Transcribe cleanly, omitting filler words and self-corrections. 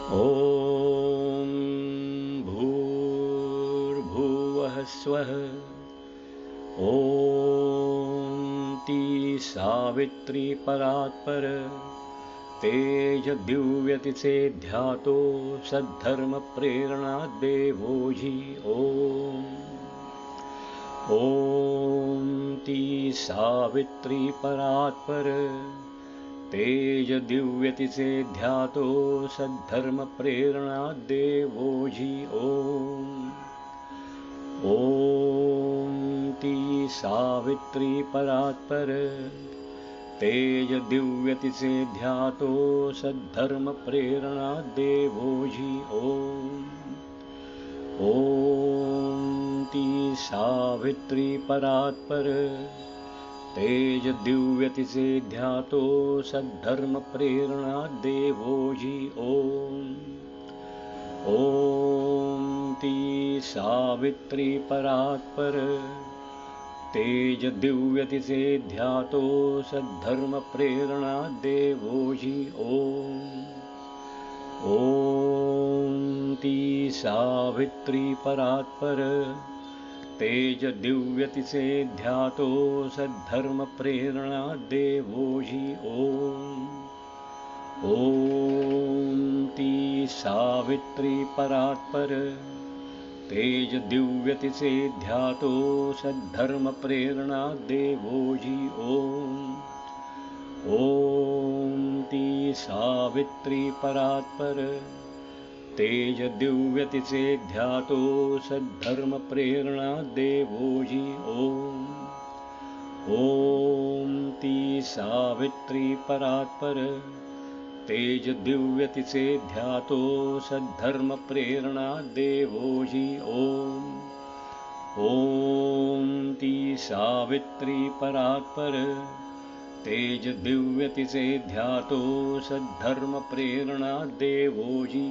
ॐ भूर्भुवः स्वः। ॐ ती सावित्री परात्पर तेजदिव्यतिसे ध्यातो सद्धर्म प्रेरणा देवोजी। ॐ ती सावित्री परात्पर तेज दिव्यतिसे ध्यातो सद्धर्म प्रेरणा देवोजी। ॐ ती सावित्री परात्पर तेज दिव्यतिसे ध्यातो सद्धर्म प्रेरणा देवोजी। ॐ ती सावित्री परात्पर तेज दिव्यतिसे ध्यातो सद्धर्म प्रेरणा देवोजी। ॐ ती सावित्री परात्पर तेज दिव्यतिसे ध्यातो सद्धर्म प्रेरणा देवोजी। ॐ ती सावित्री परात्पर तेज दिव्यतिसे ध्यातो सद्धर्म प्रेरणा देवोजी। ॐ ती सावित्री परात्पर तेज दिव्यतिसे ध्यातो सद्धर्म प्रेरणा देवोजी। ॐ ती सावित्री परात्पर तेज दिव्यतिसे ध्यातो सद्धर्म प्रेरणा देवोजी। ॐ ती सावित्री परात्पर तेज दिव्यतिसे ध्यातो सद्धर्म प्रेरणा देवोजी। ॐ ती सावित्री परात्पर तेज दिव्यतिसे ध्यातो सद्धर्म प्रेरणा देवोजी।